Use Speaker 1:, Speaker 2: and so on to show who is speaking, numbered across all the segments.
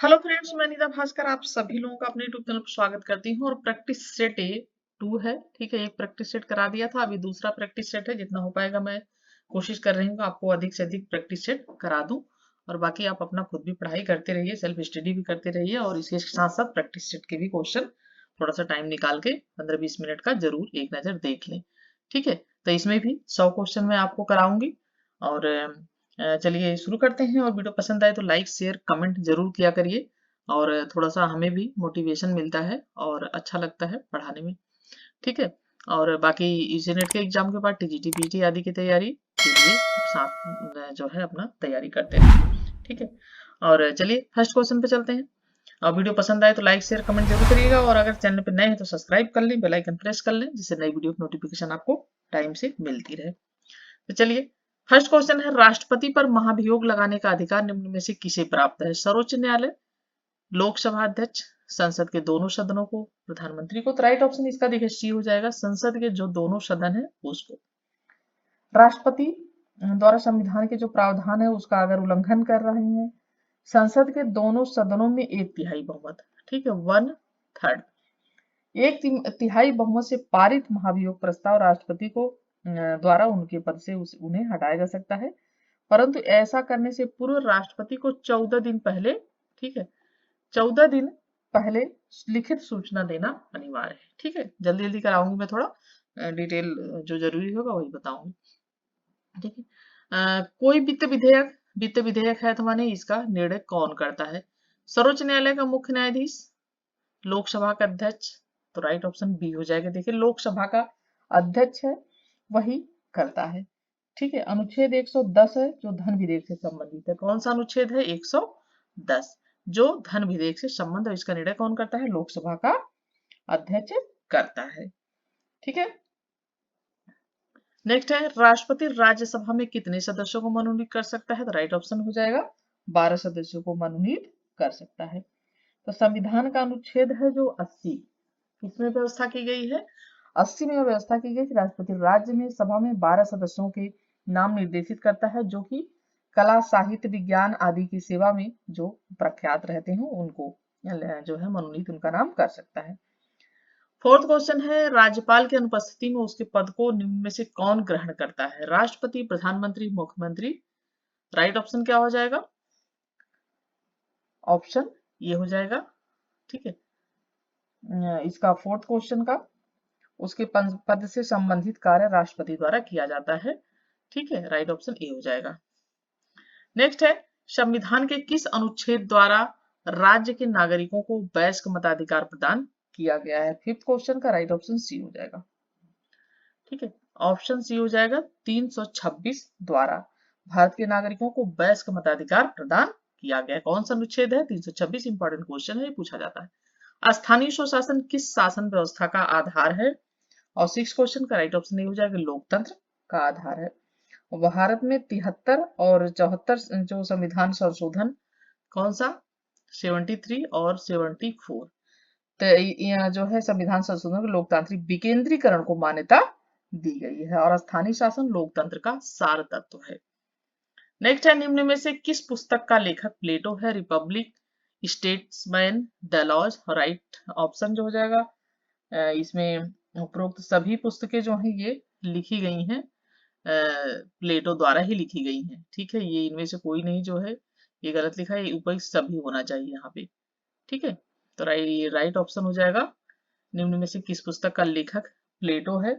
Speaker 1: Hello friends, मैं निदा भास्कर आप सभी लोगों का अपने यूट्यूब चैनल पर स्वागत करती हूँ। और प्रैक्टिस सेट ए 2 है, ठीक है। एक प्रैक्टिस सेट करा दिया था, अभी दूसरा प्रैक्टिस सेट है। जितना हो पाएगा मैं कोशिश कर रही हूँ कि आपको अधिक से अधिक प्रैक्टिस सेट करा दूं। और बाकी आप अपना खुद भी पढ़ाई करते रहिए, सेल्फ स्टडी भी करते रहिए, और इसके साथ साथ प्रैक्टिस सेट के भी क्वेश्चन थोड़ा सा टाइम निकाल के 15-20 मिनट का जरूर एक नजर देख लें, ठीक है। तो इसमें भी 100 क्वेश्चन मैं आपको कराऊंगी। और चलिए शुरू करते हैं। और वीडियो पसंद आए तो लाइक शेयर कमेंट जरूर किया करिए, और थोड़ा सा हमें भी मोटिवेशन मिलता है और अच्छा लगता है पढ़ाने में, ठीक है। और बाकी इसी नेट के एग्जाम के बाद टीजीटी पीटी आदि की तैयारी के लिए साथ जो है अपना तैयारी करते हैं, ठीक है। और चलिए फर्स्ट क्वेश्चन पे चलते हैं। और वीडियो पसंद आए तो लाइक शेयर कमेंट जरूर करिएगा, और अगर चैनल पे नए हैं तो सब्सक्राइब कर लें, बेल आइकन प्रेस कर लें, जिससे नई वीडियो की नोटिफिकेशन आपको टाइम से मिलती रहे। तो चलिए फर्स्ट क्वेश्चन है, राष्ट्रपति पर महाभियोग लगाने का अधिकार निम्न में से किसे प्राप्त है? सर्वोच्च न्यायालय, लोकसभा अध्यक्ष, संसद के दोनों सदनों को, प्रधानमंत्री को? तो राइट ऑप्शन इसका देखिए सी हो जाएगा, संसद के जो दोनों सदन है उसको। राष्ट्रपति द्वारा संविधान के जो प्रावधान है उसका अगर उल्लंघन कर रहे हैं, संसद के दोनों सदनों में 1/3 बहुमत, ठीक है, 1/3, 1/3 बहुमत से पारित महाभियोग प्रस्ताव राष्ट्रपति को द्वारा उनके पद से उन्हें हटाया जा सकता है। परंतु ऐसा करने से पूर्व राष्ट्रपति को 14 दिन पहले, ठीक है, 14 दिन पहले लिखित सूचना देना अनिवार्य है, ठीक है। जल्दी जल्दी कराऊंगी मैं, थोड़ा डिटेल जो जरूरी होगा वही बताऊंगी, ठीक है। कोई वित्त विधेयक है तो माने इसका निर्णय कौन करता है? सर्वोच्च न्यायालय का मुख्य न्यायाधीश, लोकसभा का अध्यक्ष? तो राइट ऑप्शन बी हो जाएगा। देखिए लोकसभा का अध्यक्ष है वही करता है, ठीक है। अनुच्छेद 110 है जो धन विधेयक से संबंधित है। कौन सा अनुच्छेद है? 110, जो धन विधेयक से संबंध है। इसका निर्णय कौन करता है? लोकसभा का अध्यक्ष करता है, ठीक है। नेक्स्ट है, राष्ट्रपति राज्यसभा में कितने सदस्यों को मनोनीत कर सकता है? तो राइट ऑप्शन हो जाएगा 12 सदस्यों को मनोनीत कर सकता है। तो संविधान का अनुच्छेद है जो 80, किसमें व्यवस्था की गई है? 80 में व्यवस्था की गई कि राष्ट्रपति राज्य में सभा में 12 सदस्यों के नाम निर्देशित करता है, जो कि कला साहित्य विज्ञान आदि की सेवा में जो प्रख्यात रहते हैं उनको जो है मनोनीत उनका नाम कर सकता है। फोर्थ क्वेश्चन है, राज्यपाल की अनुपस्थिति में उसके पद को निम्न में से कौन ग्रहण करता है? राष्ट्रपति, प्रधानमंत्री, मुख्यमंत्री? राइट ऑप्शन क्या हो जाएगा? ऑप्शन ये हो जाएगा, ठीक है। इसका फोर्थ क्वेश्चन का उसके पद से संबंधित कार्य राष्ट्रपति द्वारा किया जाता है, ठीक है। राइट ऑप्शन ए हो जाएगा। नेक्स्ट है, संविधान के किस अनुच्छेद द्वारा राज्य के नागरिकों को वयस्क मताधिकार प्रदान किया गया है? फिफ्थ क्वेश्चन का राइट ऑप्शन सी हो जाएगा, ठीक है। ऑप्शन सी हो जाएगा 326 द्वारा भारत के नागरिकों को वयस्क मताधिकार प्रदान किया गया है। कौन सा अनुच्छेद है? 326। इंपॉर्टेंट क्वेश्चन है, ये पूछा जाता है। स्थानीय स्वशासन किस शासन व्यवस्था का आधार है? और सिक्स क्वेश्चन का राइट ऑप्शन ये हो जाएगा, लोकतंत्र का आधार है। भारत में 73 और 74 जो संविधान संशोधन, कौन सा? 73 और 74, तो जो है संविधान संशोधन लोकतांत्रिक विकेंद्रीकरण को मान्यता दी गई है। और स्थानीय शासन लोकतंत्र का सार तत्व है। नेक्स्ट है, निम्न में से किस पुस्तक का लेखक प्लेटो है? Republic, Statesman, the Laws? Right option जो हो जाएगा इसमें उपरोक्त सभी पुस्तकें जो हैं ये लिखी गई हैं प्लेटो द्वारा ही लिखी गई हैं, ठीक है। ये इनमें से कोई नहीं जो है ये गलत लिखा है, ऊपर सभी होना चाहिए यहाँ पे, ठीक है। तो राइट ऑप्शन हो जाएगा, निम्न में से किस पुस्तक का लेखक प्लेटो है?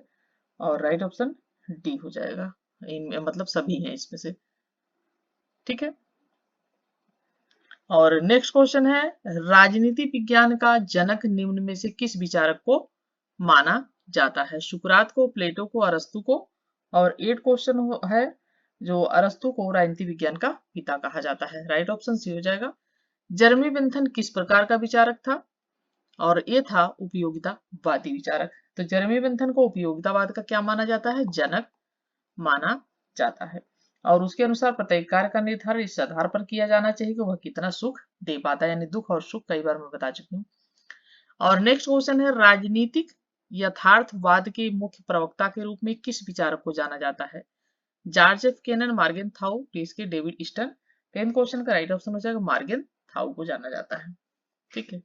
Speaker 1: और राइट ऑप्शन डी हो जाएगा, इन मतलब सभी हैं इसमें से, ठीक है। और नेक्स्ट क्वेश्चन है, राजनीति विज्ञान का जनक निम्न में से किस विचारक को माना जाता है? सुकरात को, प्लेटो को, अरस्तु को? और 8 क्वेश्चन है, जो अरस्तु को राजनीति विज्ञान का पिता कहा जाता है। राइट ऑप्शन सी हो जाएगा। जर्मी बेंथन किस प्रकार का विचारक था? और ये था उपयोगितावादी विचारक। तो जर्मी बेंथन को उपयोगितावाद का क्या माना जाता है? जनक माना जाता है। और उसके अनुसार प्रत्येक कार्य का निर्धारण इस आधार पर किया जाना चाहिए कि वह कितना सुख दे पाता है, यानी दुख और सुख कई बार मैं बता चुकी हूँ। और नेक्स्ट क्वेश्चन है, राजनीतिक यथार्थवाद के मुख्य प्रवक्ता के रूप में किस विचारक को जाना जाता है? George F Kennan, Morgenthau, David Easton? 10th question का राइट ऑप्शन हो जाएगा मार्गेन थाऊ को जाना जाता है। ठीक है,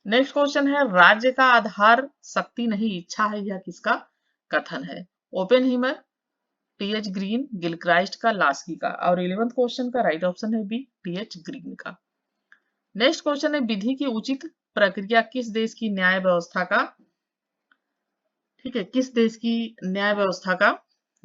Speaker 1: नेक्स्ट क्वेश्चन है, राज्य का आधार शक्ति नहीं इच्छा है, यह किसका कथन है? ओपेनहीमर, टीएच ग्रीन, गिलक्राइस्ट का, लास्की का। और 11th क्वेश्चन का राइट ऑप्शन है बी, टीएच ग्रीन का। नेक्स्ट क्वेश्चन है, विधि की उचित प्रक्रिया किस देश की न्याय व्यवस्था का, ठीक है, किस देश की न्याय व्यवस्था का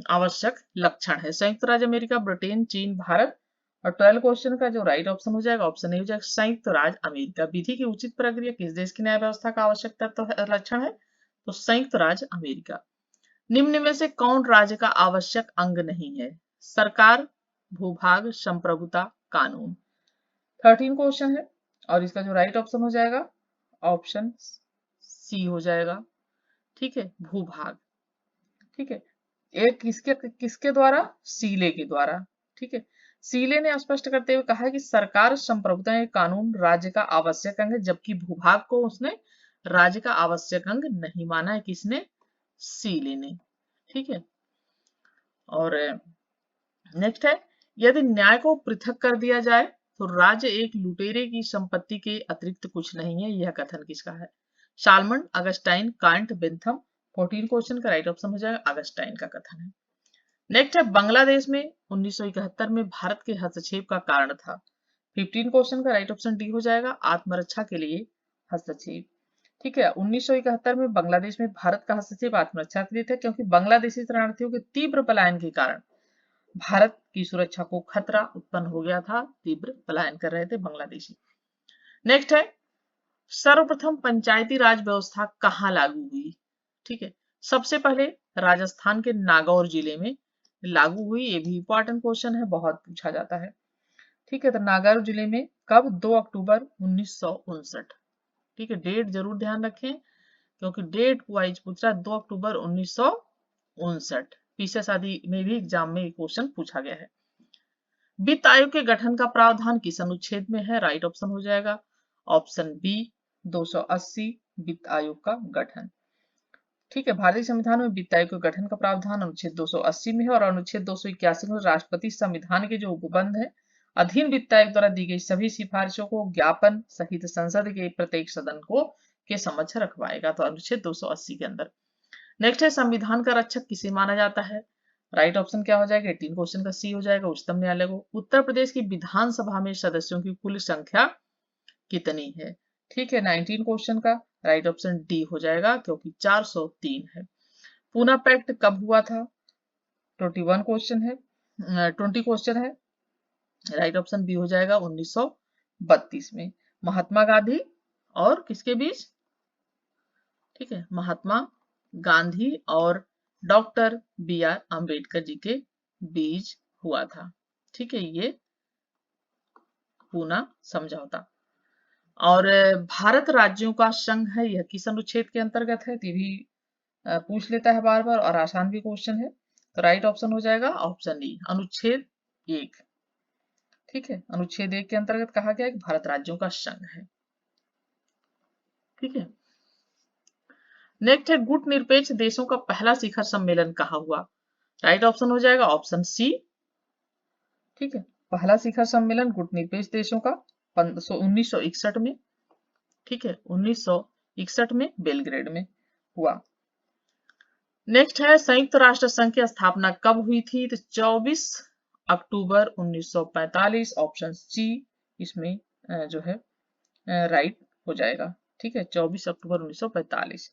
Speaker 1: आवश्यक लक्षण है? संयुक्त राज्य अमेरिका, ब्रिटेन, चीन, भारत। और 12 क्वेश्चन का जो राइट ऑप्शन हो जाएगा, ऑप्शन ए हो जाएगा संयुक्त राज्य अमेरिका। विधि की उचित प्रक्रिया किस देश की न्याय व्यवस्था का आवश्यक तत्व है, लक्षण है? तो संयुक्त राज्य अमेरिका। निम्न में से कौन राज्य का आवश्यक अंग नहीं है? सरकार, भूभाग, संप्रभुता, कानून। 13 क्वेश्चन है और इसका जो राइट ऑप्शन हो जाएगा, ऑप्शन सी हो जाएगा। ठीक है, भूभाग। ठीक है, एक किसके द्वारा? सीले के द्वारा। ठीक है, सीले ने स्पष्ट करते हुए कहा कि सरकार, संप्रभुता या कानून राज्य का आवश्यक अंग है, जबकि भूभाग को उसने राज्य का आवश्यक अंग नहीं माना है। किसने? सीले ने। ठीक है, और नेक्स्ट है, यदि न्याय को पृथक कर दिया जाए तो राज्य एक लुटेरे की संपत्ति के अतिरिक्त कुछ नहीं है, यह कथन किसका है? शालमन, अगस्टाइन, कांट, बेंथम। 14 क्वेश्चन का राइट ऑप्शन हो जाएगा अगस्टाइन का कथन है। नेक्स्ट है, बांग्लादेश में 1971 में भारत के हस्तक्षेप का कारण था। 15 क्वेश्चन का राइट ऑप्शन डी हो जाएगा, आत्मरक्षा के लिए हस्तक्षेप। ठीक है, 1971 में बांग्लादेश में भारत का हस्तक्षेप आत्मरक्षा के लिए था, क्योंकि बांग्लादेशी शरणार्थियों के तीव्र पलायन के कारण भारत की सुरक्षा को खतरा उत्पन्न हो गया था। तीव्र पलायन कर रहे थे बांग्लादेशी। नेक्स्ट है, सर्वप्रथम पंचायती राज व्यवस्था कहाँ लागू हुई? ठीक है, सबसे पहले राजस्थान के नागौर जिले में लागू हुई। ये भी इंपॉर्टेंट क्वेश्चन है, बहुत पूछा जाता है। ठीक है, तो नागौर जिले में कब? 2 अक्टूबर 1959। ठीक है, डेट जरूर ध्यान रखें क्योंकि डेट वाइज पूछ रहा है। 2 अक्टूबर 1959 पीछे शादी में भी एग्जाम में क्वेश्चन पूछा गया है। वित्त आयोग के गठन का प्रावधान किस अनुच्छेद में है? राइट ऑप्शन हो जाएगा ऑप्शन बी, 280, वित्त आयोग का गठन। ठीक है, भारतीय संविधान में वित्त आयोग के गठन का प्रावधान अनुच्छेद 280 में है और अनुच्छेद 281 में राष्ट्रपति संविधान के जो उपबंध है अधीन वित्त आयोग द्वारा दी गई सभी सिफारिशों को ज्ञापन सहित संसद के प्रत्येक सदन को के समक्ष रखवाएगा। तो अनुच्छेद 280 के अंदर। नेक्स्ट है, संविधान का रक्षक किसे माना जाता है? राइट ऑप्शन क्या हो जाएगा? 18 क्वेश्चन का सी हो जाएगा, उच्चतम न्यायालय को। उत्तर प्रदेश की विधानसभा में सदस्यों की कुल संख्या कितनी है? ठीक है, 19 क्वेश्चन का राइट ऑप्शन डी हो जाएगा क्योंकि 403 है। पूना पैक्ट कब हुआ था? 21 क्वेश्चन है, 20 क्वेश्चन है, राइट ऑप्शन बी हो जाएगा 1932 में। महात्मा गांधी और किसके बीच? ठीक है, महात्मा गांधी और doctor B are Ambedkar ji के बीच हुआ था। ठीक है, ये पूना समझौता। और भारत राज्यों का संघ है, यह किस अनुच्छेद के अंतर्गत है? ये भी पूछ लेता है बार बार और आसान भी क्वेश्चन है। तो राइट ऑप्शन हो जाएगा ऑप्शन ई, अनुच्छेद 1। ठीक है, अनुच्छेद 1 के अंतर्गत कहा गया है कि भारत राज्यों का संघ है। ठीक है, नेक्स्ट है, गुट निरपेक्ष देशों का पहला शिखर सम्मेलन कहाँ हुआ? राइट ऑप्शन हो जाएगा ऑप्शन सी। ठीक है, पहला शिखर सम्मेलन गुट निरपेक्ष देशों का 1961 में। ठीक है, 1961 में बेलग्रेड में हुआ। नेक्स्ट है, संयुक्त राष्ट्र संघ की स्थापना कब हुई थी? तो 24 अक्टूबर 1945, ऑप्शन सी इसमें जो है राइट हो जाएगा। ठीक है, 24 अक्टूबर 1945।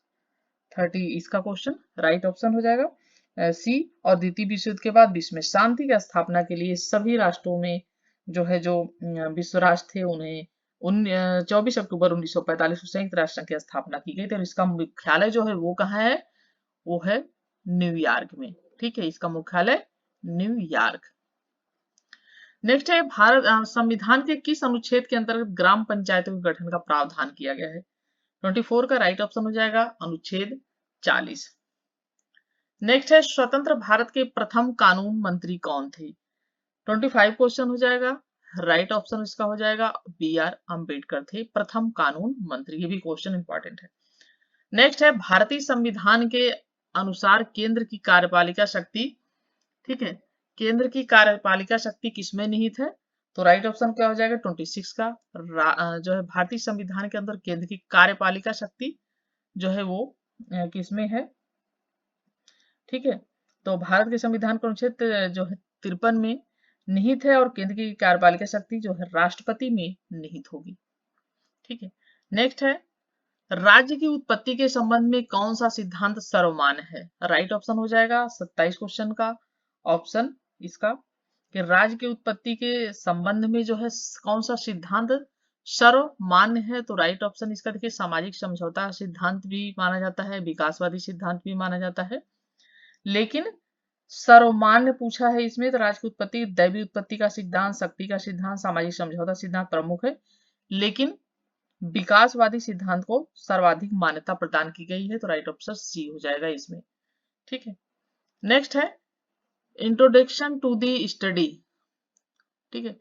Speaker 1: 30 इसका क्वेश्चन राइट ऑप्शन हो जाएगा सी। और द्वितीय विश्व युद्ध के बाद विश्व में शांति की स्थापना के लिए सभी राष्ट्रों में जो है जो विश्व राष्ट्र थे उन्हें 24 अक्टूबर 1945 को संयुक्त राष्ट्र संघ की स्थापना की गई थी और इसका मुख्यालय जो है वो कहाँ है? वो है न्यूयॉर्क में। ठीक है, इसका मुख्यालय न्यूयॉर्क। नेक्स्ट है, भारत संविधान के किस अनुच्छेद के अंतर्गत ग्राम पंचायतों के गठन का प्रावधान किया गया है? 24 का राइट ऑप्शन हो जाएगा अनुच्छेद 40। नेक्स्ट है, स्वतंत्र भारत के प्रथम कानून मंत्री कौन थे? 25 क्वेश्चन हो जाएगा, राइट ऑप्शन इसका हो जाएगा बी आर अम्बेडकर थे प्रथम कानून मंत्री। ये भी क्वेश्चन इंपॉर्टेंट है। नेक्स्ट है, भारतीय संविधान के अनुसार केंद्र की कार्यपालिका शक्ति, ठीक है, केंद्र की कार्यपालिका शक्ति किसमें निहित है? तो राइट ऑप्शन क्या हो जाएगा 26 का। जो है भारतीय संविधान के अंदर केंद्र की कार्यपालिका शक्ति जो है वो किसमें है, ठीक है। तो भारत के संविधान का अनुच्छेद जो है 53 में निहित है और केंद्र की कार्यपालिका शक्ति जो है राष्ट्रपति में निहित होगी, ठीक है। नेक्स्ट है राज्य की उत्पत्ति के संबंध में कौन सा सिद्धांत सर्वमान्य है। राइट ऑप्शन हो जाएगा 27 क्वेश्चन का ऑप्शन इसका कि राज्य की उत्पत्ति के संबंध में जो है कौन सा सिद्धांत सर्वमान्य है। तो राइट ऑप्शन इसका देखिए सामाजिक समझौता सिद्धांत भी माना जाता है, विकासवादी सिद्धांत भी माना जाता है, लेकिन सर्वमान्य पूछा है इसमें तो राज्य की उत्पत्ति, दैवी उत्पत्ति का सिद्धांत, शक्ति का सिद्धांत, सामाजिक समझौता सिद्धांत प्रमुख है, लेकिन विकासवादी सिद्धांत को सर्वाधिक मान्यता प्रदान की गई है। तो राइट ऑप्शन सी हो जाएगा इसमें, ठीक है। नेक्स्ट है इंट्रोडक्शन टू द स्टडी, ठीक है।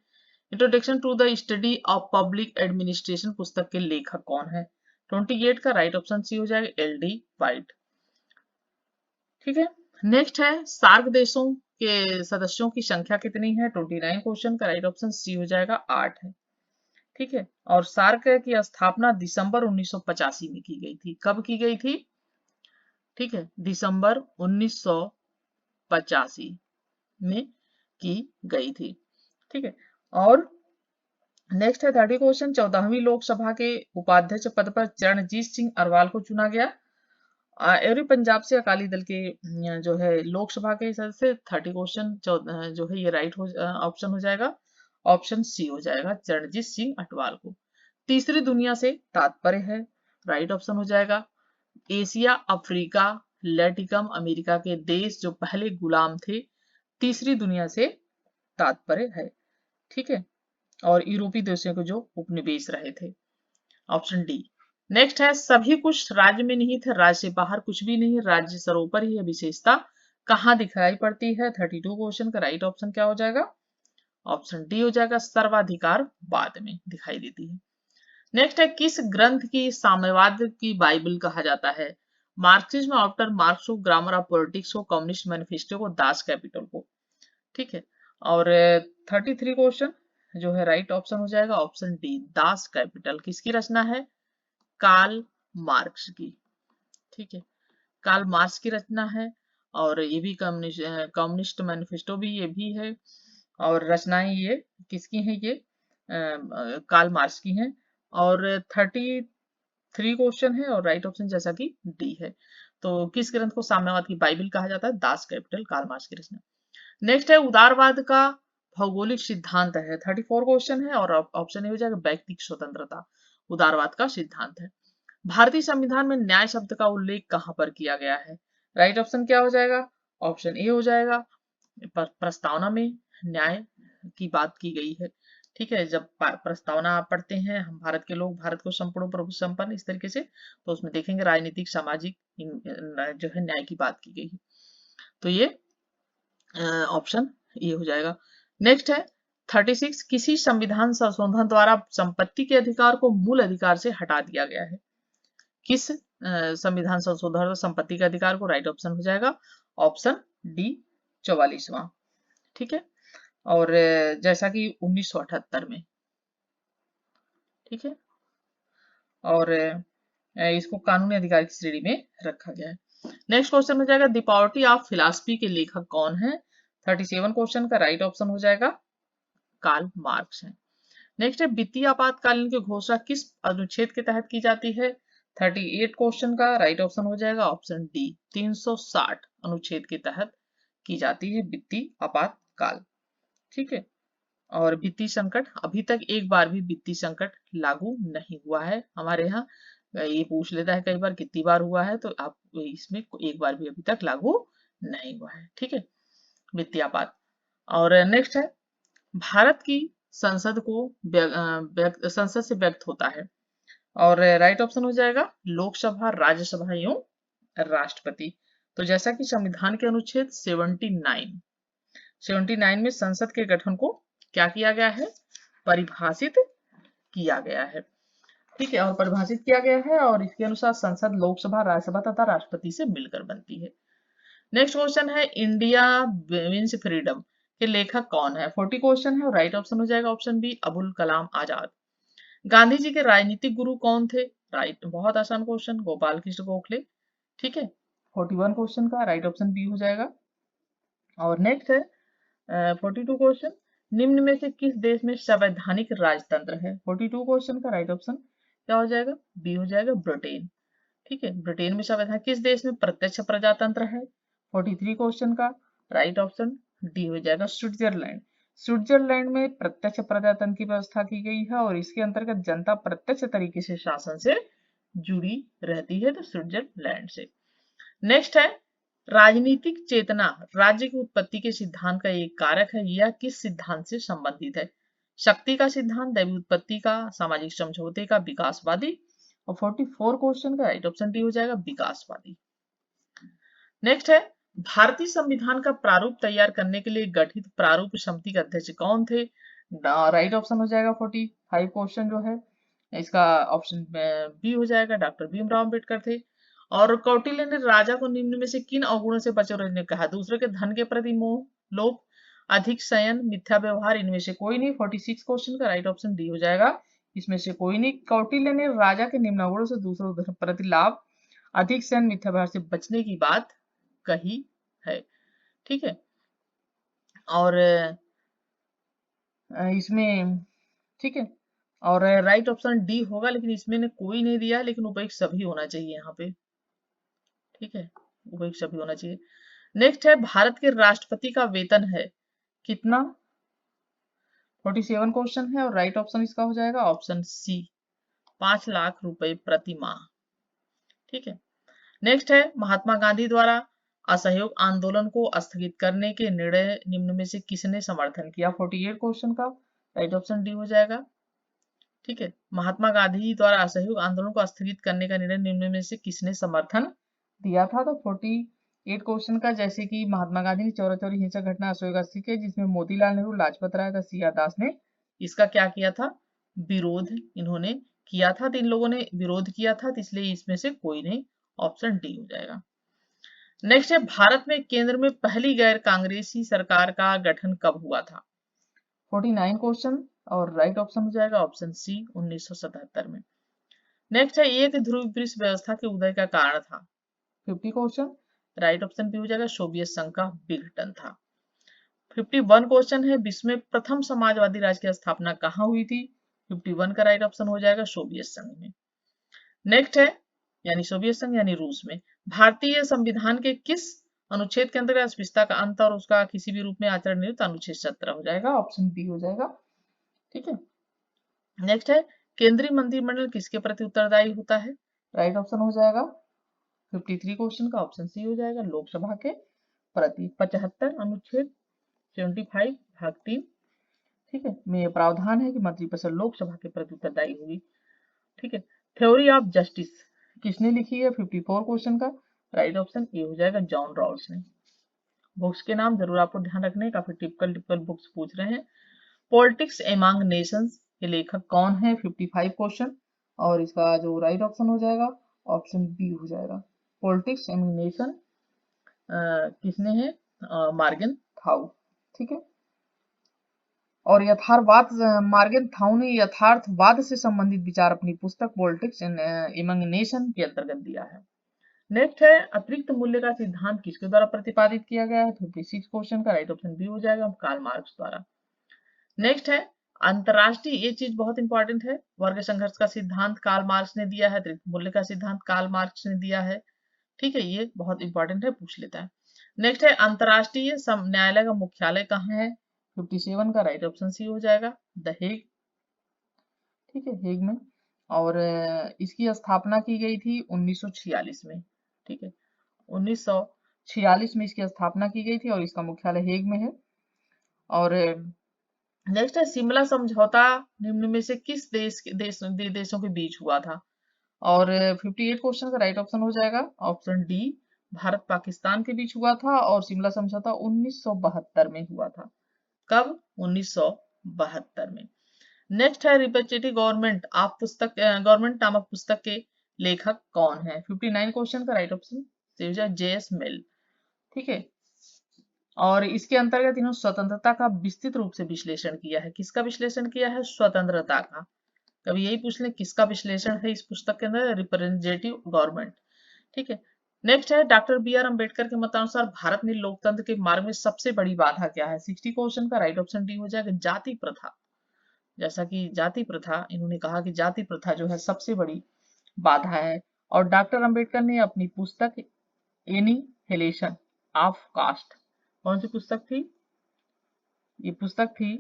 Speaker 1: Introduction to the study of public administration पुस्तक के लेखक कौन है। 28 का राइट ऑप्शन सी हो जाएगा एल.डी. वाइट, ठीक है। नेक्स्ट है सार्क देशों के सदस्यों की संख्या कितनी है। 29 क्वेश्चन का राइट ऑप्शन सी हो जाएगा 8 है, ठीक है। और सार्क की स्थापना दिसंबर 1985 में की गई थी। कब की गई थी, ठीक है, दिसंबर 1985 में की गई थी, ठीक है। और नेक्स्ट है 30 क्वेश्चन 14वीं लोकसभा के उपाध्यक्ष पद पर चरणजीत सिंह अरवाल को चुना गया। एवरी पंजाब से अकाली दल के जो है लोकसभा के सदस्य। 30 क्वेश्चन जो है ये राइट ऑप्शन हो जाएगा, ऑप्शन सी हो जाएगा चरणजीत सिंह अटवाल को। तीसरी दुनिया से तात्पर्य है, राइट ऑप्शन हो जाएगा एशिया, अफ्रीका, लैटिनम अमेरिका के देश जो पहले गुलाम थे, तीसरी दुनिया से तात्पर्य है, ठीक है। और यूरोपीय देशों के जो उपनिवेश रहे थे, ऑप्शन डी। नेक्स्ट है सभी कुछ राज्य में निहित है, राज्य से बाहर कुछ भी नहीं, राज्य सरोपर ही है, विशेषता कहाँ दिखाई पड़ती है। 32 क्वेश्चन का राइट ऑप्शन क्या हो जाएगा, ऑप्शन डी हो जाएगा सर्वाधिकार बाद में दिखाई देती है। नेक्स्ट है किस ग्रंथ की साम्यवाद की बाइबल कहा जाता है। मार्क्सिज्म आफ्टर मार्क्स को, ग्रामर ऑफ पॉलिटिक्स को, कम्युनिस्ट मैनिफेस्टो को, दास कैपिटल को, ठीक है। और 33 क्वेश्चन जो है राइट ऑप्शन हो जाएगा ऑप्शन डी दास कैपिटल। किसकी रचना है, कार्ल मार्क्स की, ठीक है, कार्ल मार्क्स की रचना है। और ये भी कम्युनिस्ट मैनिफेस्टो भी ये भी है, और रचनाएं ये किसकी हैं, ये कार्ल मार्क्स की हैं। और 33 क्वेश्चन है और राइट ऑप्शन जैसा कि डी है। तो किस ग्रंथ को साम्यवाद की बाइबल कहा जाता है, दास कैपिटल, कार्ल मार्क्स की रचना। नेक्स्ट है उदारवाद का भौगोलिक सिद्धांत है। 34 क्वेश्चन है और ऑप्शन ए हो जाएगा व्यक्तिक स्वतंत्रता, उदारवाद का सिद्धांत है। भारतीय संविधान में न्याय शब्द का उल्लेख कहां पर किया गया है। राइट ऑप्शन क्या हो जाएगा, ऑप्शन ए हो जाएगा प्रस्तावना में न्याय की बात की गई है, ठीक है। जब प्रस्तावना पढ़ते हैं हम भारत के लोग, भारत को संपूर्ण प्रभु संपन्न इस तरीके से, तो उसमें देखेंगे राजनीतिक सामाजिक जो है न्याय की बात की गई है। तो ये ऑप्शन ये हो जाएगा। नेक्स्ट है 36 किसी संविधान संशोधन द्वारा संपत्ति के अधिकार को मूल अधिकार से हटा दिया गया है। किस संविधान संशोधन और संपत्ति के अधिकार को, राइट ऑप्शन हो जाएगा ऑप्शन डी 44वां, ठीक है। और जैसा कि 1978 में, ठीक है। और इसको कानूनी अधिकार की श्रेणी में रखा गया है। नेक्स्ट क्वेश्चन हो जाएगा द पॉवर्टी ऑफ फिलॉसफी के लेखक कौन है। 37 क्वेश्चन का राइट ऑप्शन हो जाएगा कार्ल मार्क्स है। नेक्स्ट है वित्तीय आपातकालीन की घोषणा किस अनुच्छेद के तहत की जाती है। 38 क्वेश्चन का राइट ऑप्शन हो जाएगा ऑप्शन डी 360 अनुच्छेद के तहत की जाती है वित्तीय आपातकाल, ठीक है। और वित्तीय संकट, अभी तक एक बार भी वित्तीय संकट लागू नहीं हुआ है हमारे यहाँ। ये पूछ लेता है कई बार कितनी बार हुआ है, तो आप इसमें एक बार भी अभी तक लागू नहीं हुआ है, ठीक है, वित्तीय आपात। और नेक्स्ट है भारत की संसद को संसद से व्यक्त होता है। और राइट ऑप्शन हो जाएगा लोकसभा, राज्यसभा एवं राष्ट्रपति। तो जैसा कि संविधान के अनुच्छेद 79 में संसद के गठन को क्या किया गया है, परिभाषित किया गया है, ठीक है। और परिभाषित किया गया है और इसके अनुसार संसद लोकसभा, राज्यसभा तथा राष्ट्रपति से मिलकर बनती है। नेक्स्ट क्वेश्चन है इंडिया विंस फ्रीडम के लेखक कौन है? 40 क्वेश्चन है और राइट ऑप्शन हो जाएगा ऑप्शन बी अबुल कलाम आजाद। गांधी जी के राजनीतिक गुरु कौन थे? राइट, बहुत आसान क्वेश्चन, गोपाल कृष्ण गोखले। ठीक है, 41 क्वेश्चन का राइट ऑप्शन बी हो जाएगा। और नेक्स्ट है 42 क्वेश्चन, निम्न में से किस देश में संवैधानिक राजतंत्र है? 42 क्वेश्चन का राइट ऑप्शन क्या हो जाएगा? बी हो जाएगा ब्रिटेन। ठीक है, ब्रिटेन में संवैधान। किस देश में प्रत्यक्ष प्रजातंत्र है? 43 क्वेश्चन का राइट ऑप्शन डी हो जाएगा स्विट्जरलैंड। स्विट्जरलैंड में प्रत्यक्ष प्रजातंत्र की व्यवस्था की गई है और इसके अंतर्गत जनता प्रत्यक्ष तरीके से शासन से जुड़ी रहती है, तो स्विट्जरलैंड से। नेक्स्ट है राजनीतिक चेतना राज्य की उत्पत्ति के सिद्धांत का एक कारक है, यह किस सिद्धांत से संबंधित है? शक्ति का सिद्धांत, दैवी उत्पत्ति का, सामाजिक समझौते का, विकासवादी। और 44 क्वेश्चन का राइट ऑप्शन डी हो जाएगा विकासवादी। नेक्स्ट है भारतीय संविधान का प्रारूप तैयार करने के लिए गठित प्रारूप समिति के अध्यक्ष कौन थे? राइट ऑप्शन हो जाएगा 45 क्वेश्चन जो है इसका ऑप्शन बी हो जाएगा, डॉक्टर भीमराव अम्बेडकर थे। और कौटिल्य ने राजा को निम्न में से किन अवगुणों से बचे रहने ने कहा? दूसरे के धन के प्रति मोह, लोभ, अधिक शयन, मिथ्या व्यवहार, इनमें से कोई नहीं। 46 क्वेश्चन का राइट ऑप्शन डी हो जाएगा, इसमें से कोई नहीं। कौटिल्य ने राजा के निम्न अवगुणों से दूसरों के प्रति लाभ, अधिक शयन, मिथ्या व्यवहार से बचने की बात कही है। ठीक है, और इसमें ठीक है, और राइट ऑप्शन डी होगा, लेकिन इसमें ने कोई नहीं दिया, लेकिन उपयुक्त सभी होना चाहिए यहाँ पे। ठीक है, उपयुक्त सभी होना चाहिए। नेक्स्ट है भारत के राष्ट्रपति का वेतन है कितना? 47 क्वेश्चन है और राइट ऑप्शन इसका हो जाएगा ऑप्शन सी 5 लाख रुपए प्रति माह। ठीक है, नेक्स्ट है महात्मा गांधी द्वारा असहयोग आंदोलन को स्थगित करने के निर्णय निम्न में से किसने समर्थन किया? 48 क्वेश्चन का राइट ऑप्शन डी हो जाएगा। ठीक है, महात्मा गांधी द्वारा असहयोग आंदोलन को स्थगित करने का निर्णय निम्न में से किसने समर्थन दिया था? तो 48 क्वेश्चन का, जैसे कि महात्मा गांधी ने चौरा चौरी हिंसक घटना असहयोग के, जिसमें मोतीलाल नेहरू, लाजपत राय का सिया दास ने इसका क्या किया था? विरोध इन्होंने किया था, तो इन लोगों ने विरोध किया था, तो इसलिए इसमें से कोई नहीं, ऑप्शन डी हो जाएगा। नेक्स्ट है भारत में केंद्र में पहली गैर कांग्रेसी सरकार का गठन कब हुआ था? 49 क्वेश्चन और राइट ऑप्शन हो जाएगा ऑप्शन सी 1977 में। नेक्स्ट है एक ध्रुव वृक्ष व्यवस्था के उदय का कारण था? 50 क्वेश्चन, राइट ऑप्शन बी हो जाएगा सोवियत संघ का विघटन था। 51 क्वेश्चन है विश्व में प्रथम समाजवादी राज्य की स्थापना कहाँ हुई थी? 51 का राइट ऑप्शन हो जाएगा सोवियत संघ में। नेक्स्ट है यानी सोवियत संघ यानी रूस में। भारतीय संविधान के किस अनुच्छेद के अंतर्गत अस्पृश्यता का अंत और उसका किसी भी रूप में आचरण नहीं होता? अनुच्छेद 17 हो जाएगा, ऑप्शन बी हो जाएगा। ठीक है, नेक्स्ट है केंद्रीय मंत्रिमंडल किसके प्रति उत्तरदायी होता है? राइट ऑप्शन हो जाएगा 53 क्वेश्चन का ऑप्शन सी हो जाएगा लोकसभा के प्रति। 75 अनुच्छेद 75 भाग 3 ठीक है में प्रावधान है कि मंत्रिपरिषद लोकसभा के प्रति उत्तरदायी होगी। ठीक है, थ्योरी ऑफ जस्टिस किसने लिखी है? 54 क्वेश्चन का राइट ऑप्शन ए हो जाएगा जॉन रॉल्स ने। बुक्स के नाम जरूर आपको ध्यान रखने, काफी टिपिकल बुक्स पूछ रहे हैं। पॉलिटिक्स एमंग नेशंस के लेखक कौन है? 55 क्वेश्चन और इसका जो राइट ऑप्शन हो जाएगा ऑप्शन बी हो जाएगा। पॉलिटिक्स एमंग नेशन किसने है? मार्गन थाउ। ठीक है, और यथार्थवाद मार्गन थाउ ने यथार्थवाद से संबंधित विचार अपनी पुस्तक पॉलिटिक्स एमंग नेशन के अंतर्गत दिया है। नेक्स्ट है अतिरिक्त मूल्य का सिद्धांत किसके द्वारा प्रतिपादित किया गया है? 56 क्वेश्चन का राइट ऑप्शन बी हो जाएगा कार्ल मार्क्स द्वारा। नेक्स्ट है अंतरराष्ट्रीय, ये चीज बहुत इंपॉर्टेंट है, वर्ग संघर्ष का सिद्धांत कार्ल मार्क्स ने दिया है, अतिरिक्त मूल्य का सिद्धांत कार्ल मार्क्स ने दिया है। ठीक है, ये बहुत इंपॉर्टेंट है, पूछ लेता है। नेक्स्ट है अंतरराष्ट्रीय न्यायालय का मुख्यालय कहाँ है? 57 का राइट ऑप्शन सी हो जाएगा द हेग। ठीक है, हेग में, और इसकी स्थापना की गई थी 1946 में। ठीक है, 1946 में इसकी स्थापना की गई थी और इसका मुख्यालय हेग में है। और नेक्स्ट है शिमला समझौता निम्न में से किस देशों के बीच हुआ था? और 58 क्वेश्चन का राइट ऑप्शन हो जाएगा ऑप्शन डी भारत पाकिस्तान के बीच हुआ था और शिमला समझौता 1972 में हुआ था। कब? 1972 में। नेक्स्ट है रिप्रेजेंटेटिव गवर्नमेंट आप पुस्तक गवर्नमेंट नामक पुस्तक के लेखक कौन है? 59 क्वेश्चन का राइट ऑप्शन जे एस मिल। ठीक है, और इसके अंतर्गत इन्होंने स्वतंत्रता का विस्तृत रूप से विश्लेषण किया है। किसका विश्लेषण किया है? स्वतंत्रता का। कभी यही पूछ लें किसका विश्लेषण है इस पुस्तक के अंदर? Representative government. ठीक है। नेक्स्ट है डॉक्टर बी आर अम्बेडकर के मतानुसार भारत में लोकतंत्र के मार्ग में सबसे बड़ी बाधा क्या है? 60 क्वेश्चन का राइट ऑप्शन डी हो जाएगा जाति प्रथा। जैसा कि जाति प्रथा, इन्होंने कहा कि जाति प्रथा जो है सबसे बड़ी बाधा है। और डॉक्टर अम्बेडकर ने अपनी पुस्तक एनिहिलेशन ऑफ कास्ट, कौन सी पुस्तक थी? ये पुस्तक थी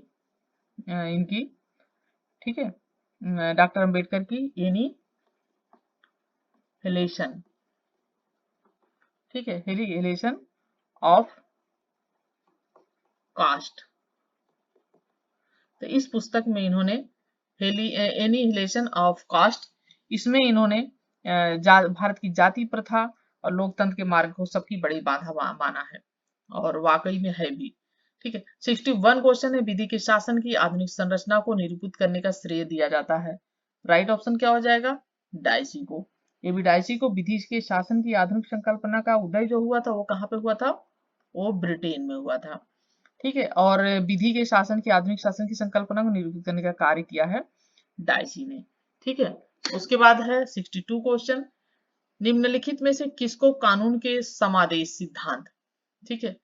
Speaker 1: इनकी, ठीक है, डॉक्टर अम्बेडकर की एनिहिलेशन, ठीक है, एनिहिलेशन ऑफ कास्ट। तो इस पुस्तक में इन्होंने एनिहिलेशन ऑफ कास्ट, इसमें इन्होंने भारत की जाति प्रथा और लोकतंत्र के मार्ग को सबकी बड़ी बाधा माना है, और वाकई में है भी। ठीक है। 61 क्वेश्चन है विधि के शासन की आधुनिक संरचना को निरूपित करने का श्रेय दिया जाता है। राइट ऑप्शन क्या हो जाएगा? डायसी को। ये भी डायसी को विधि के शासन की आधुनिक संकल्पना का उदय जो हुआ था वो कहाँ पे हुआ था? वो ब्रिटेन में हुआ था। ठीक है। और विधि के शासन की आधुनिक शासन की संकल्पना को निरूपित करने का कार्य किया है डायसी ने। ठीक है। उसके बाद है 62 क्वेश्चन, निम्नलिखित में से किसको कानून के समादेश सिद्धांत, ठीक है,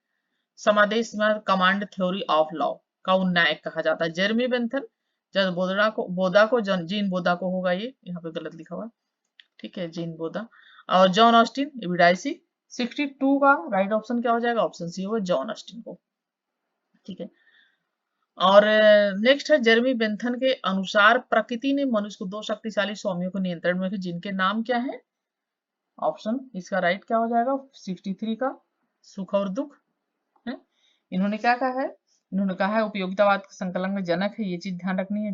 Speaker 1: समादेश में कमांड थ्योरी ऑफ लॉ का उन्नायक कहा जाता है? जेरमी बेंथन, जज बोदा को जीन बोदा को होगा, ये यहाँ पे गलत लिखा हुआ, ठीक है, जीन बोदा। और जॉन ऑस्टिन, ये भी डायसी। 62 का राइट ऑप्शन क्या हो जाएगा? ऑप्शन सी होगा जॉन ऑस्टिन को। ठीक है। और नेक्स्ट है जेरमी बेंथन के अनुसार प्रकृति ने मनुष्य को दो शक्तिशाली स्वामियों को नियंत्रण में रखा, जिनके नाम क्या है? ऑप्शन इसका राइट क्या हो जाएगा? 63 का सुख और दुख है। इन्होंने क्या कहा है? इन्होंने कहा है उपयोगितावाद के संकलन में जनक है, ये चीज ध्यान रखनी है,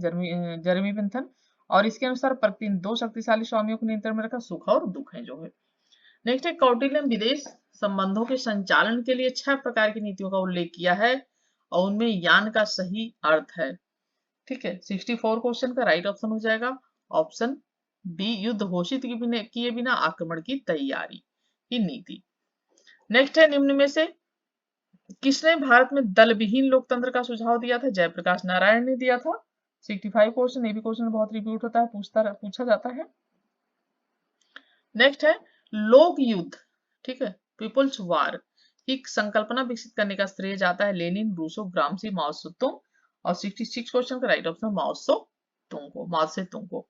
Speaker 1: जेरमी बेंथन। और इसके अनुसार प्रकृति ने दो शक्तिशाली स्वामियों को नियंत्रण में रखा, सुख और दुख है जो है। नेक्स्ट है कौटिल्य ने विदेश संबंधों के संचालन के लिए 6 प्रकार की नीतियों का उल्लेख किया है, और उनमें यान का सही अर्थ है। ठीक है। 64 क्वेश्चन का राइट ऑप्शन हो जाएगा ऑप्शन बी, युद्ध घोषित किए बिना आक्रमण की तैयारी की नीति। नेक्स्ट है निम्न में से किसने भारत में दल विहीन लोकतंत्र का सुझाव दिया था? जयप्रकाश नारायण ने दिया था। 65 क्वेश्चन, ये भी क्वेश्चन बहुत रिपीट होता है, पूछा जाता है। नेक्स्ट है लोक युद्ध, ठीक है, पीपुल्स वार की संकल्पना विकसित करने का श्रेय जाता है लेनिन, रूसो, ग्रामसी, माओ त्से-तुंग। और 66 क्वेश्चन का राइट ऑप्शन माओ त्से-तुंग को।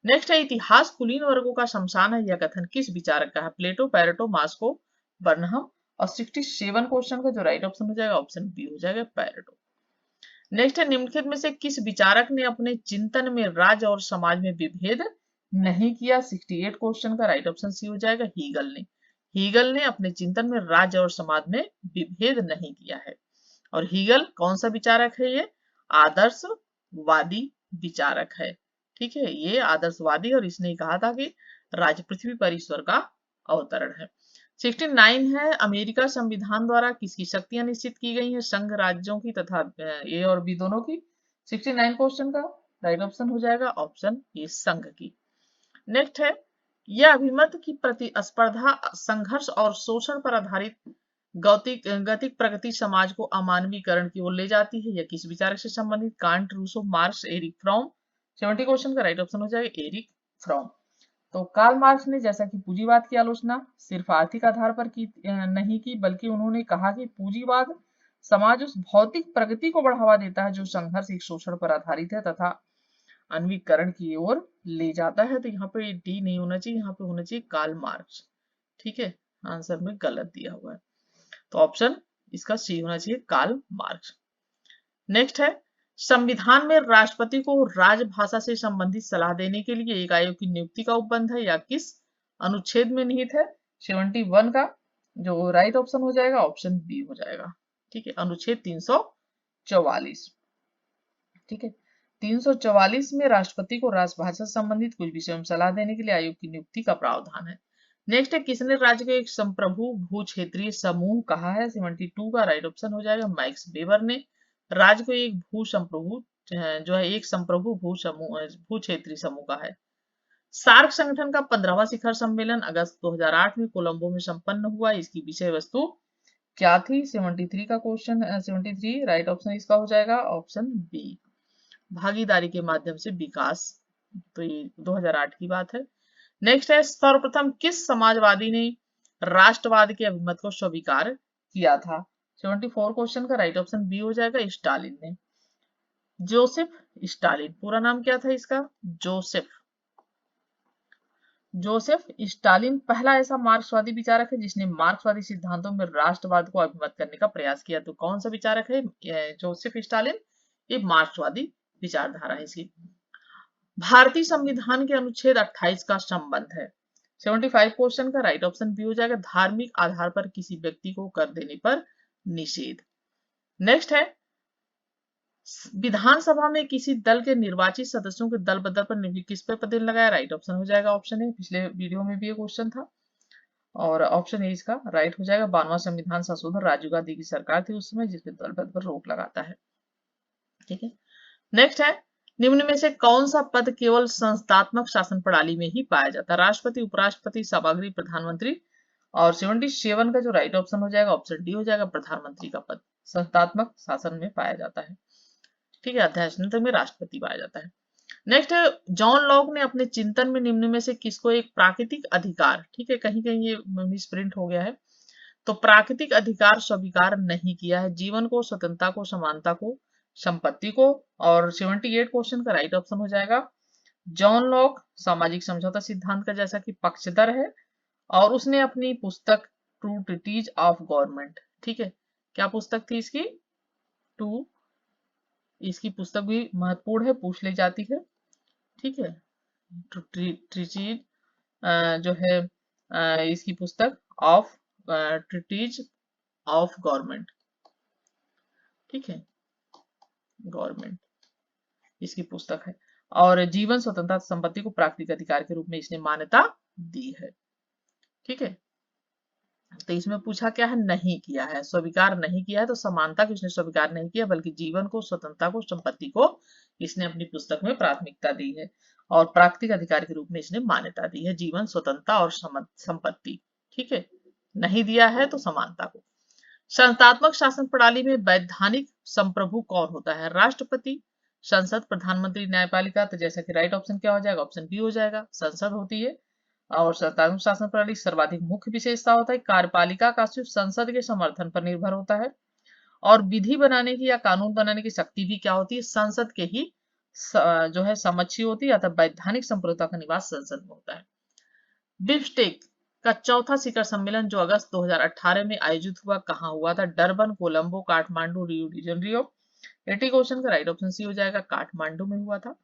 Speaker 1: नेक्स्ट है इतिहास कुलीन वर्गों का शमशान है, यह कथन किस विचारक का है? प्लेटो, पैरेटो, मास्को, बर्नहम। और 67 क्वेश्चन का जो राइट ऑप्शन हो जाएगा ऑप्शन बी हो जाएगा पैरेटो। नेक्स्ट है निम्नलिखित में से किस विचारक ने अपने चिंतन में राज्य और समाज में विभेद नहीं किया? 68 क्वेश्चन का राइट ऑप्शन सी हो जाएगा हीगल ने। हीगल ने अपने चिंतन में राज्य और समाज में विभेद नहीं किया है। और हीगल कौन सा विचारक है? ये आदर्शवादी विचारक है। ठीक है, ये आदर्शवादी, और इसने कहा था कि राज्य पृथ्वी पर ईश्वर का अवतरण है। 69 है अमेरिका संविधान द्वारा किसकी शक्तियां निश्चित की गई हैं? संघ राज्यों की तथा ए और बी दोनों की। 69 क्वेश्चन का राइट ऑप्शन हो जाएगा ऑप्शन ए, संघ की। नेक्स्ट है यह अभिमत की प्रतिस्पर्धा, संघर्ष और शोषण पर आधारित गतिक प्रगति समाज को अमानवीकरण की ओर ले जाती है, यह किस विचारक से संबंधित? Kant, Rousseau, Marx, Erich Fromm. 70 question का राइट ऑप्शन हो जाएगा एरिक फ्रॉम। तो कार्ल मार्क्स ने जैसा कि पूंजीवाद की आलोचना सिर्फ आर्थिक आधार पर की नहीं की, बल्कि उन्होंने कहा कि पूंजीवाद समाज उस भौतिक प्रगति को बढ़ावा देता है जो संघर्ष एक शोषण पर आधारित है तथा अन्वीकरण की ओर ले जाता है। तो यहाँ पे डी नहीं होना चाहिए, यहाँ पे होना चाहिए कार्ल मार्क्स। ठीक है, आंसर में गलत दिया हुआ है, तो ऑप्शन इसका सी होना चाहिए कार्ल मार्क्स। नेक्स्ट है संविधान में राष्ट्रपति को राजभाषा से संबंधित सलाह देने के लिए एक आयोग की नियुक्ति का उपबंध है, या किस अनुच्छेद में निहित है? 71 का जो राइट ऑप्शन हो जाएगा ऑप्शन बी हो जाएगा। ठीक है, अनुच्छेद 344। ठीक है, 344 में राष्ट्रपति को राजभाषा से संबंधित कुछ विषयों में सलाह देने के लिए आयोग की नियुक्ति का प्रावधान है। नेक्स्ट है किसने राज्य को एक संप्रभु भू क्षेत्रीय समूह कहा है? 72 का राइट ऑप्शन हो जाएगा मैक्स वेबर ने। राज्य को एक भू संप्रभु जो है एक संप्रभु भू क्षेत्रीय समूह का है। सार्क संगठन का 15वां शिखर सम्मेलन अगस्त 2008 में कोलंबो में संपन्न हुआ, इसकी विषय वस्तु क्या थी? 73 का क्वेश्चन, 73 राइट ऑप्शन इसका हो जाएगा ऑप्शन बी, भागीदारी के माध्यम से विकास। तो ये 2008 की बात है। नेक्स्ट है, सर्वप्रथम किस समाजवादी ने राष्ट्रवाद के अभिमत को स्वीकार किया था? 74 क्वेश्चन का राइट ऑप्शन बी हो जाएगा, स्टालिन ने। जोसेफ स्टालिन, पूरा नाम क्या था इसका? जोसेफ जोसेफ स्टालिन पहला ऐसा मार्क्सवादी विचारक है जिसने मार्क्सवादी सिद्धांतों में राष्ट्रवाद को अभिमत करने का प्रयास किया। तो कौन सा विचारक है जोसेफ स्टालिन? ये मार्क्सवादी विचारधारा है इसकी। भारतीय संविधान के अनुच्छेद 28 का संबंध है। 75 क्वेश्चन का राइट ऑप्शन बी हो जाएगा, धार्मिक आधार पर किसी व्यक्ति को कर देने पर निषेध। नेक्स्ट है, विधानसभा में किसी दल के निर्वाचित सदस्यों के दल बदल पर किस पे प्रतिबंध लगाया? राइट ऑप्शन हो जाएगा ऑप्शन ए, पिछले वीडियो में भी ये क्वेश्चन था और ऑप्शन ए इसका राइट हो जाएगा। 92वां संविधान संशोधन राजीव गांधी की सरकार थी उस समय, जिसपे दल बदल पर रोक लगाता है। ठीक है, नेक्स्ट है, निम्न में से कौन सा पद केवल संस्थात्मक शासन प्रणाली में ही पाया जाता है? राष्ट्रपति, उपराष्ट्रपति, सभागृह, प्रधानमंत्री। और 77 का जो राइट ऑप्शन हो जाएगा ऑप्शन डी हो जाएगा, प्रधानमंत्री का पद संस्थात्मक शासन में पाया जाता है। ठीक है, अध्ययन में राष्ट्रपति पाया जाता है। नेक्स्ट है, जॉन लॉक ने अपने चिंतन में निम्न में से किसको एक प्राकृतिक अधिकार, ठीक है कहीं कहीं ये मिसप्रिंट हो गया है, तो प्राकृतिक अधिकार स्वीकार नहीं किया है? जीवन को, स्वतंत्रता को, समानता को, संपत्ति को। और 78 क्वेश्चन का राइट ऑप्शन हो जाएगा, जॉन लॉक सामाजिक समझौता सिद्धांत का जैसा कि पक्षधर है और उसने अपनी पुस्तक टू ट्रीटीज ऑफ गवर्नमेंट, ठीक है क्या पुस्तक थी इसकी? टू, इसकी पुस्तक भी महत्वपूर्ण है, पूछ ली जाती है। ठीक है, ट्रीटीज जो है इसकी पुस्तक ऑफ ट्रीटीज ऑफ गवर्नमेंट, ठीक है गवर्नमेंट इसकी पुस्तक है। और जीवन, स्वतंत्रता, संपत्ति को प्राकृतिक अधिकार के रूप में इसने मान्यता दी है। ठीक है, तो इसमें पूछा क्या है? नहीं किया है, स्वीकार नहीं किया है। तो समानता को इसने स्वीकार नहीं किया, बल्कि जीवन को, स्वतंत्रता को, संपत्ति को इसने अपनी पुस्तक में प्राथमिकता दी है और प्राकृतिक अधिकार के रूप में इसने मान्यता दी है जीवन, स्वतंत्रता और संपत्ति। ठीक है, नहीं दिया है तो समानता को। संस्थात्मक शासन प्रणाली में वैधानिक संप्रभु कौन होता है? राष्ट्रपति, संसद, प्रधानमंत्री, न्यायपालिका। तो जैसा कि राइट ऑप्शन क्या हो जाएगा? ऑप्शन बी हो जाएगा, संसद होती है। और संस्थात्मक शासन प्रणाली सर्वाधिक मुख्य विशेषता होता है, कार्यपालिका का सिर्फ संसद के समर्थन पर निर्भर होता है और विधि बनाने की या कानून बनाने की शक्ति भी क्या होती है? संसद के ही जो है समक्ष होती है, अतः वैधानिक संप्रभुता का निवास संसद में होता है। बिम्स्टेक का चौथा शिखर सम्मेलन जो अगस्त 2018 में आयोजित हुआ, कहाँ हुआ था? Durban, Colombo, Kathmandu, Rio de Janeiro. 80 question का राइट ऑप्शन सी हो जाएगा, काठमांडू में हुआ था,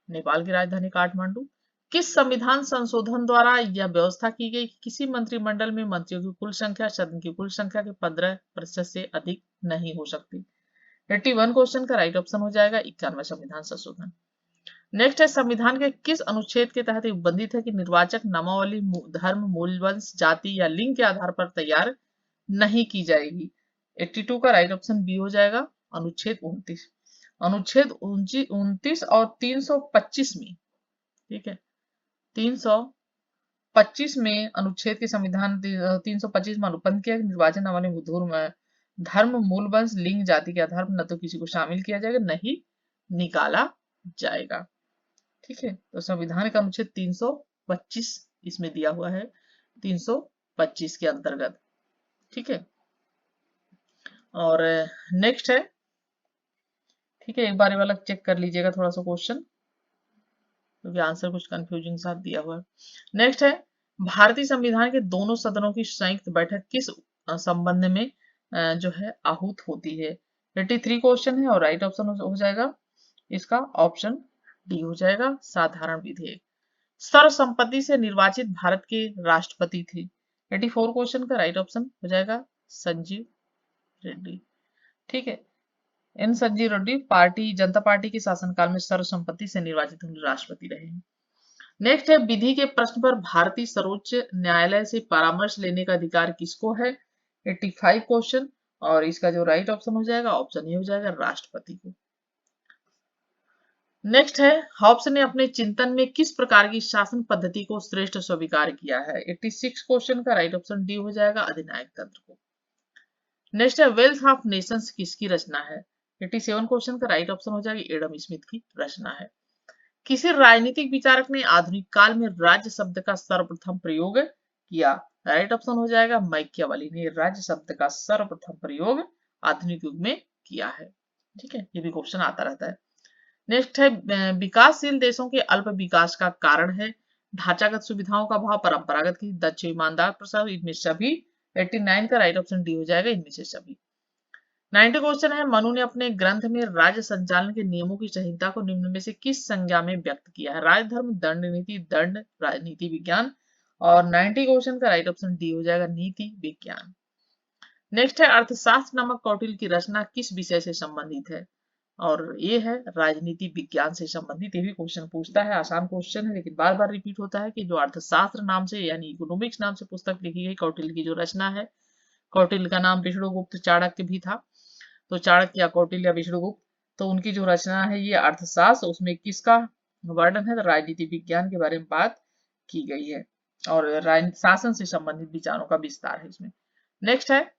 Speaker 1: नेपाल की राजधानी काठमांडू। किस संविधान संशोधन द्वारा यह व्यवस्था की गई कि किसी मंत्रिमंडल में मंत्रियों की कुल संख्या सदन की कुल संख्या के 15% से अधिक नहीं हो सकती? 81 क्वेश्चन का राइट ऑप्शन हो जाएगा, 91वां संविधान संशोधन। नेक्स्ट है, संविधान के किस अनुच्छेद के तहत उल्लिखित है कि निर्वाचक नामावली धर्म, मूल, वंश, जाति या लिंग के आधार पर तैयार नहीं की जाएगी? 82 का राइट ऑप्शन बी हो जाएगा, अनुच्छेद 29। अनुच्छेद 29 और 325 में, ठीक है 325 में अनुच्छेद के संविधान 325 में अनुबंध किया, निर्वाचन नामावली में धर्म, मूल, वंश, लिंग, जाति के आधार पर न तो किसी को शामिल किया जाएगा, नहीं निकाला जाएगा। ठीक है, तो संविधान का अनुच्छेद 325 इसमें दिया हुआ है, 325 के अंतर्गत। ठीक है, और नेक्स्ट है, ठीक है एक बार ये वाला चेक कर लीजिएगा थोड़ा सा क्वेश्चन, क्योंकि आंसर कुछ कंफ्यूजिंग साथ दिया हुआ है। नेक्स्ट है, भारतीय संविधान के दोनों सदनों की संयुक्त बैठक किस संबंध में जो है आहूत होती है? 83 क्वेश्चन है और राइट ऑप्शन हो जाएगा इसका ऑप्शन डी हो जाएगा, साधारण विधेयक। सर्वसम्मति से निर्वाचित भारत के राष्ट्रपति थे? 84 क्वेश्चन का राइट ऑप्शन हो जाएगा संजीव रेड्डी। ठीक है, एन संजीव रेड्डी पार्टी जनता पार्टी के शासनकाल में सर्वसम्मति से निर्वाचित राष्ट्रपति रहे हैं। नेक्स्ट है, विधि के प्रश्न पर भारतीय सर्वोच्च न्यायालय से परामर्श लेने का अधिकार किसको है? 85 क्वेश्चन और इसका जो राइट ऑप्शन हो जाएगा ऑप्शन ए हो जाएगा, राष्ट्रपति को। नेक्स्ट है, हॉब्स ने अपने चिंतन में किस प्रकार की शासन पद्धति को श्रेष्ठ स्वीकार किया है? 86 क्वेश्चन का राइट ऑप्शन डी हो जाएगा, अधिनायक तंत्र को। नेक्स्ट है वेल्थ ऑफ नेशंस किसकी रचना है? 87 क्वेश्चन का राइट ऑप्शन हो जाएगा एडम स्मिथ की रचना है। किसी राजनीतिक विचारक ने आधुनिक काल में राज्य शब्द का सर्वप्रथम प्रयोग किया? राइट ऑप्शन हो जाएगा मैकियावेली ने राज्य शब्द का सर्वप्रथम प्रयोग आधुनिक युग में किया है। ठीक है, ये भी क्वेश्चन आता रहता है। नेक्स्ट है विकासशील देशों के अल्प विकास का कारण है ढांचागत सुविधाओं का अभाव, परंपरागत की दक्ष ईमानदार प्रसार, इनमें सभी। 89 का राइट ऑप्शन डी हो जाएगा इनमें से सभी। 90 क्वेश्चन है मनु ने अपने ग्रंथ में राज्य संचालन के नियमों की संहिता को निम्न में से किस संज्ञा में व्यक्त किया है? राजधर्म, दंड नीति, दंड, राजनीति विज्ञान। और 90 क्वेश्चन का राइट ऑप्शन डी हो जाएगा नीति विज्ञान। नेक्स्ट है अर्थशास्त्र नामक कौटिल्य की रचना किस विषय से संबंधित है? और ये है राजनीति विज्ञान से संबंधित। ये भी क्वेश्चन पूछता है, आसान क्वेश्चन है लेकिन बार बार रिपीट होता है कि जो अर्थशास्त्र नाम से यानी इकोनॉमिक्स नाम से पुस्तक लिखी गई कौटिल्य की जो रचना है, कौटिल्य का नाम विष्णुगुप्त चाणक्य भी था, तो चाणक्य या कौटिल्य या विष्णुगुप्त, तो उनकी जो रचना है ये अर्थशास्त्र, उसमें किसका वर्णन है? तो राजनीति विज्ञान के बारे में बात की गई है और राजनीति शासन से संबंधित विचारों का विस्तार है इसमें। नेक्स्ट है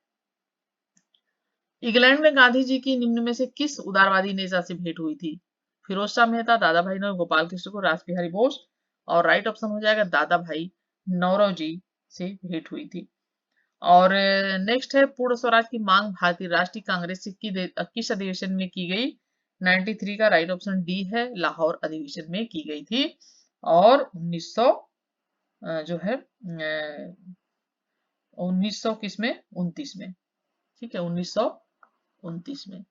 Speaker 1: इंग्लैंड में गांधी जी की निम्न में से किस उदारवादी नेता से भेंट हुई थी? फिरोज शाह मेहता, दादा भाई नौरोजी, गोपाल कृष्ण को, रास बिहारी बोस। और राइट ऑप्शन हो जाएगा दादा भाई नौरोजी से भेंट हुई थी। और नेक्स्ट है पूर्ण स्वराज की मांग भारतीय राष्ट्रीय कांग्रेस से किस अधिवेशन में की गई? 93 का राइट ऑप्शन डी है लाहौर अधिवेशन में की गई थी। और 1900 जो है 1900 किस में 29 में। ठीक है, 1929 में।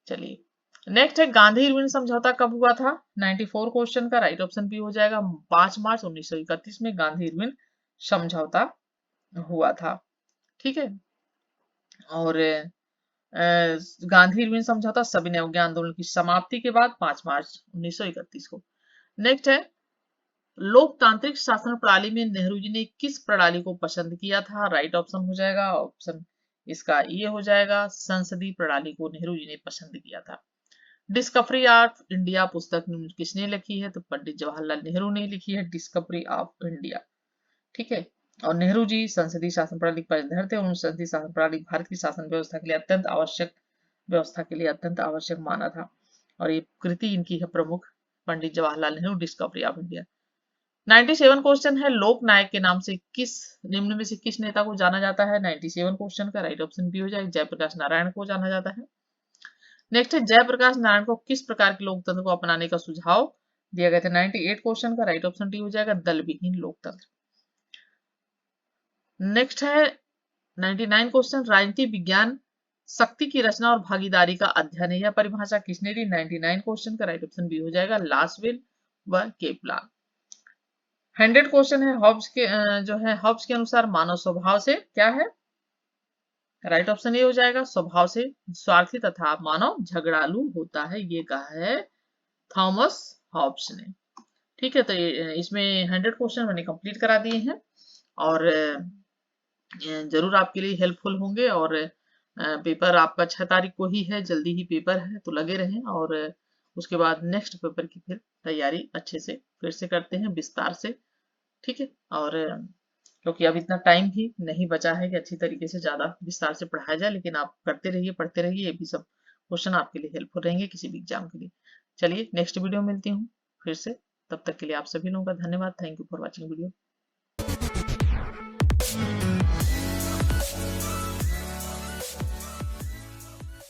Speaker 1: चलिए नेक्स्ट है गांधी इरविन समझौता कब हुआ था? 94 क्वेश्चन का राइट ऑप्शन बी हो जाएगा 5 मार्च 1931 में गांधी इरविन समझौता हुआ था। ठीक है, और गांधी इरविन समझौता सविनय अवज्ञा आंदोलन की समाप्ति के बाद 5 मार्च 1931 को। नेक्स्ट है लोकतांत्रिक शासन प्रणाली में नेहरू जी ने किस प्रणाली को पसंद किया था? राइट ऑप्शन हो जाएगा ऑप्शन इसका ये हो जाएगा संसदीय प्रणाली को नेहरू जी ने पसंद किया था। डिस्कवरी ऑफ इंडिया पुस्तक किसने लिखी है? तो पंडित जवाहरलाल नेहरू ने लिखी है डिस्कवरी ऑफ इंडिया। ठीक है, और नेहरू जी संसदीय शासन प्रणाली पर निर्भर थे और संसदीय शासन प्रणाली भारत की शासन व्यवस्था के लिए अत्यंत आवश्यक माना था। और ये कृति इनकी है प्रमुख Pandit Jawaharlal Nehru discovery of India. 97 question है लोकनायक के नाम से किस निम्न में से किस नेता को जाना जाता है? 97 क्वेश्चन का राइट ऑप्शन बी हो जाएगा जयप्रकाश नारायण को जाना जाता है। नेक्स्ट है जयप्रकाश नारायण को किस प्रकार के लोकतंत्र को अपनाने का सुझाव दिया गया था? 98 क्वेश्चन का राइट ऑप्शन डी हो जाएगा दल विहीन लोकतंत्र। नेक्स्ट है 99 क्वेश्चन राजनीति विज्ञान शक्ति की रचना और भागीदारी का अध्ययन है, यह परिभाषा किसने दी? 99 क्वेश्चन का राइट ऑप्शन बी हो जाएगा लासवेल व केपलान। 100 क्वेश्चन है हॉब्स के जो है हॉब्स के अनुसार मानव स्वभाव से क्या है? राइट ऑप्शन ये हो जाएगा स्वभाव से स्वार्थी तथा मानव झगड़ालू होता है, ये कहा है थॉमस हॉब्स ने। ठीक है, तो इसमें 100 क्वेश्चन मैंने कंप्लीट करा दिए हैं और जरूर आपके लिए हेल्पफुल होंगे। और पेपर आपका 6 तारीख को ही है, जल्दी ही पेपर है, तो लगे रहें। और उसके बाद नेक्स्ट पेपर की फिर तैयारी अच्छे से फिर से करते हैं विस्तार से। ठीक है, और क्योंकि अब इतना टाइम भी नहीं बचा है कि अच्छी तरीके से ज्यादा विस्तार से पढ़ाया जाए, लेकिन आप करते रहिए, पढ़ते रहिए, ये भी सब क्वेश्चन आपके लिए हेल्पफुल रहेंगे किसी भी एग्जाम के लिए। चलिए नेक्स्ट वीडियो मिलती हूँ फिर से, तब तक के लिए आप सभी लोगों का धन्यवाद। Thank you for watching video.